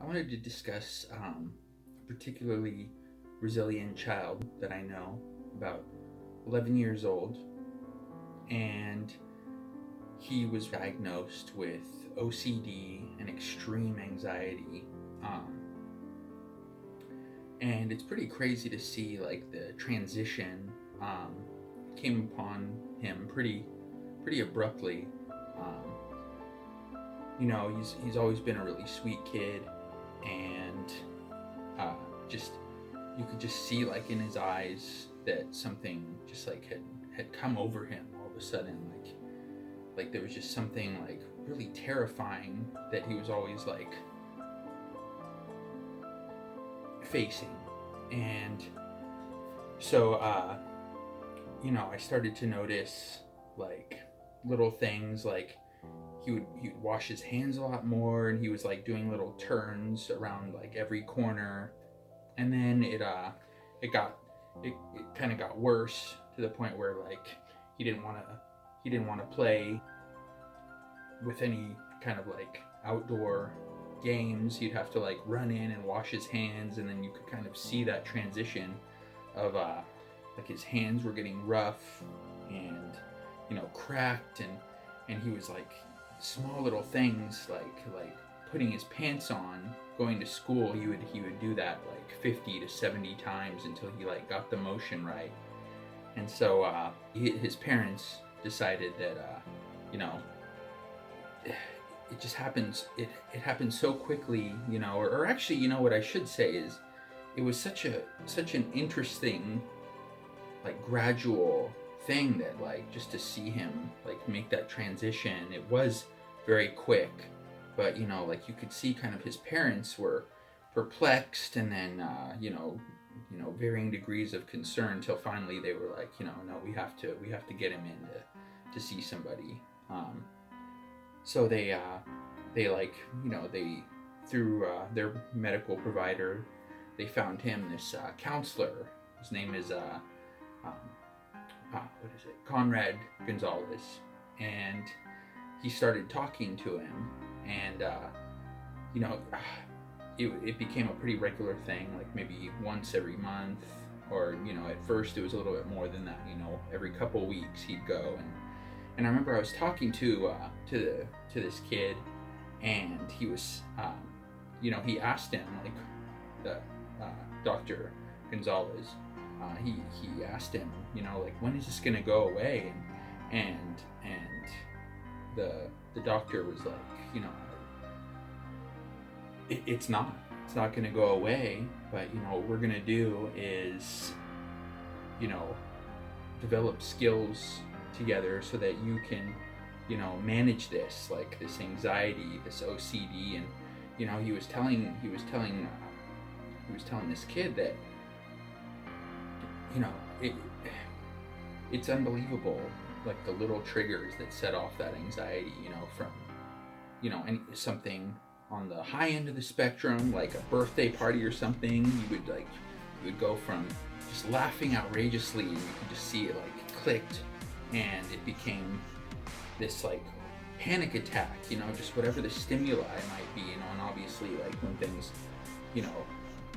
I wanted to discuss a particularly resilient child that I know, about 11 years old, and he was diagnosed with OCD and extreme anxiety. Um, and it's pretty crazy to see like the transition came upon him pretty abruptly. Um, he's always been a really sweet kid, and uh, just you could just see like in his eyes that something just like had come over him all of a sudden, like there was just something like really terrifying that he was always like facing. And so I started to notice like little things, like he would wash his hands a lot more, and he was like doing little turns around like every corner. And then it kind of got worse to the point where like he didn't want to play with any kind of like outdoor games. He'd have to like run in and wash his hands, and then you could kind of see that transition of like his hands were getting rough and cracked, and he was like small little things like putting his pants on going to school. He would do that like 50 to 70 times until he like got the motion right. And so his parents decided that it just happens. It happens so quickly, or actually, what I should say is, it was such an interesting, like, gradual thing that like just to see him like make that transition. It was very quick, but like you could see kind of his parents were perplexed, and then varying degrees of concern, till finally they were like, no, we have to get him in to see somebody. So they through their medical provider, they found him this counselor. His name is Conrad Gonzalez, and he started talking to him, and it became a pretty regular thing, like maybe once every month, or at first it was a little bit more than that. Every couple weeks he'd go, and I remember I was talking to this kid, and he was he asked him, like, the Dr. Gonzalez, he asked him, like, when is this gonna go away? And the doctor was like, it's not gonna go away, but what we're gonna do is develop skills together so that you can manage this, like this anxiety, this OCD. And he was telling this kid that it's unbelievable, like the little triggers that set off that anxiety, from something on the high end of the spectrum, like a birthday party or something. You would go from just laughing outrageously, and you could just see it like clicked, and it became this like panic attack, just whatever the stimuli might be, and obviously like when things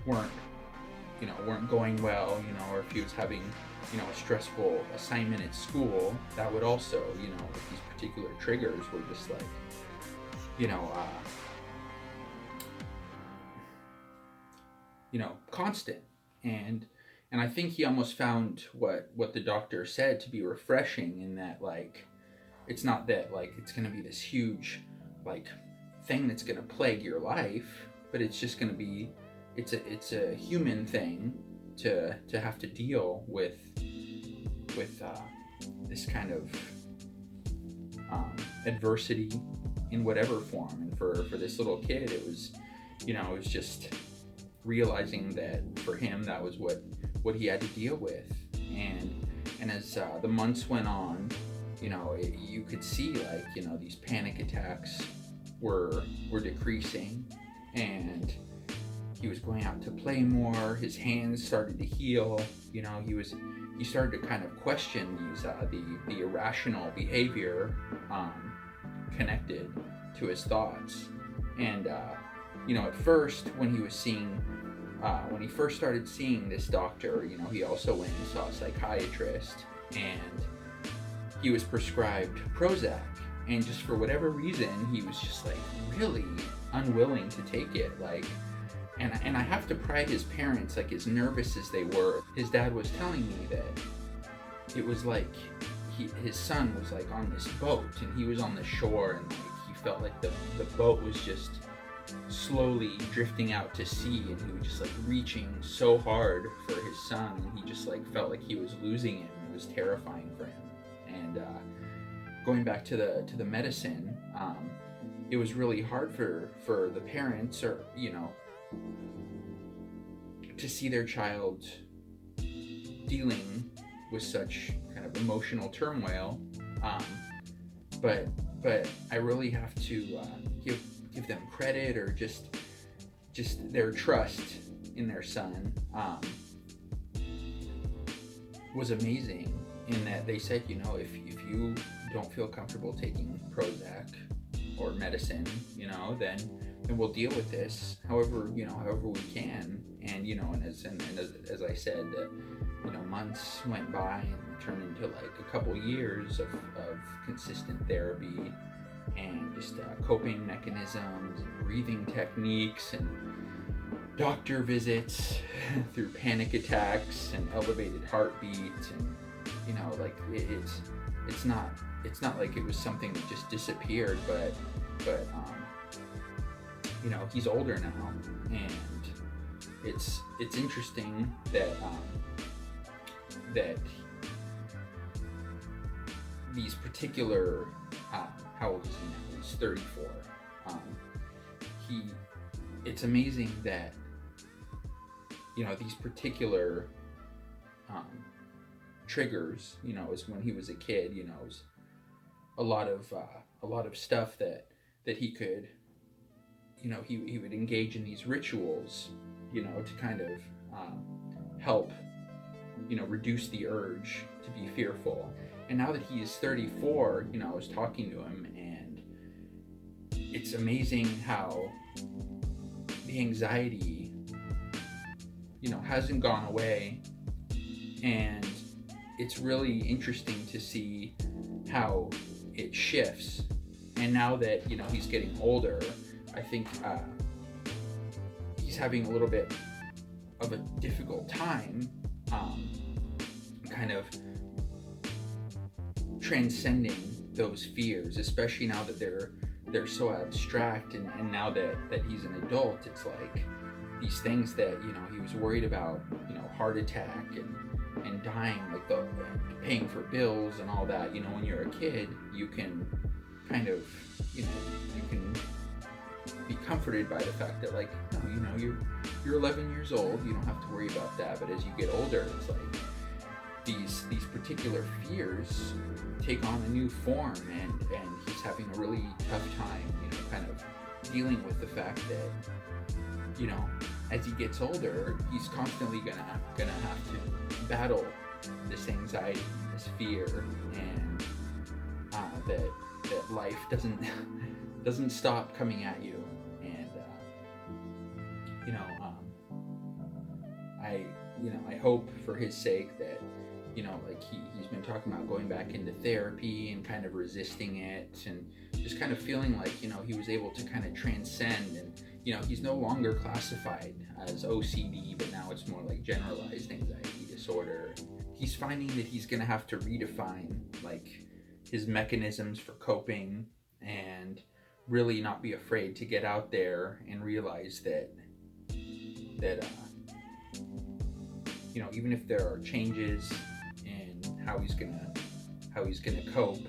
weren't going well, or if he was having a stressful assignment at school, that would also, like these particular triggers were just like constant. And I think he almost found what the doctor said to be refreshing, in that like it's not that like it's going to be this huge like thing that's going to plague your life, but it's just going to be it's a human thing to have to deal with this kind of adversity in whatever form. And for this little kid, it was it was just realizing that for him that was what he had to deal with. And as the months went on, you could see like these panic attacks were decreasing, and he was going out to play more. His hands started to heal. He started to kind of question these the irrational behavior connected to his thoughts. And at first when he first started seeing this doctor, he also went and saw a psychiatrist, and he was prescribed Prozac, and just for whatever reason, he was just like really unwilling to take it. And I have to pride his parents, like as nervous as they were. His dad was telling me that it was like his son was like on this boat, and he was on the shore, and like he felt like the boat was just slowly drifting out to sea, and he was just like reaching so hard for his son, and he just like felt like he was losing him. It was terrifying for him. And going back to the medicine, it was really hard for the parents, or to see their child dealing with such kind of emotional turmoil. But I really have to give them credit, or just their trust in their son was amazing, in that they said, if you don't feel comfortable taking Prozac or medicine, then we'll deal with this however we can. And as I said, months went by and turned into like a couple years of consistent therapy, and just coping mechanisms and breathing techniques and doctor visits through panic attacks and elevated heartbeat. And it's not like it was something that just disappeared, but he's older now, and it's interesting that these particular how old is he now? He's 34. It's amazing that these particular triggers, is when he was a kid. It was a lot of stuff that he could, he would engage in these rituals, to kind of help, reduce the urge to be fearful. And now that he is 34, I was talking to him, and it's amazing how the anxiety, hasn't gone away. And it's really interesting to see how it shifts. And now that, he's getting older, I think he's having a little bit of a difficult time kind of transcending those fears, especially now that they're so abstract, and now that he's an adult, it's like these things that he was worried about, heart attack and dying, like the paying for bills and all that. When you're a kid, you can kind of you can be comforted by the fact that, like, no, you're 11 years old, you don't have to worry about that. But as you get older, it's like these particular fears take on a new form, and he's having a really tough time, kind of dealing with the fact that, as he gets older, he's constantly gonna have to battle this anxiety, this fear, and that life doesn't stop coming at you. And I hope for his sake that, like he's been talking about going back into therapy and kind of resisting it, and just kind of feeling like, he was able to kind of transcend, and, he's no longer classified as OCD, but now it's more like generalized anxiety disorder. He's finding that he's going to have to redefine, like, his mechanisms for coping, and really not be afraid to get out there and realize that even if there are changes in how he's gonna cope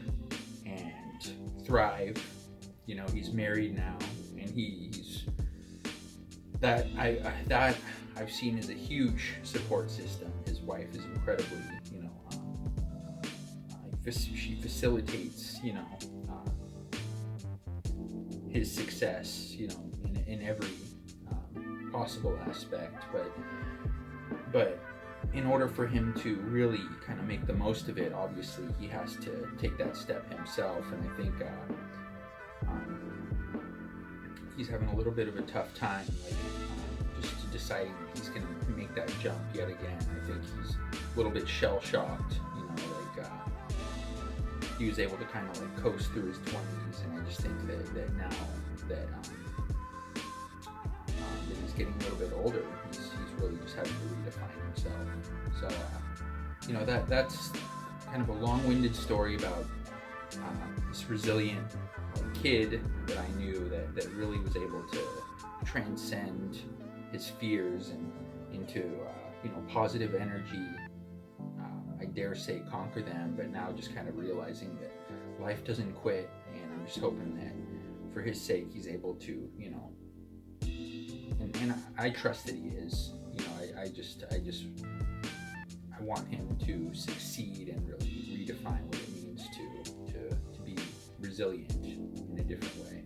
and thrive, he's married now, and he's that I've seen as a huge support system. His wife is incredibly, she facilitates, his success, in every possible aspect. But in order for him to really kind of make the most of it, obviously he has to take that step himself. And I think he's having a little bit of a tough time, like just deciding he's gonna make that jump yet again. I think he's a little bit shell shocked, like he was able to kind of like coast through his 20s, and I just think that now that that he's getting a little bit older, he's really just having to redefine himself. So that's kind of a long-winded story about this resilient kid that I knew that really was able to transcend his fears and into positive energy. I dare say conquer them, but now just kind of realizing that life doesn't quit, and I'm just hoping that for his sake he's able to, and I trust that he is. I want him to succeed and really redefine what it means to be resilient in a different way.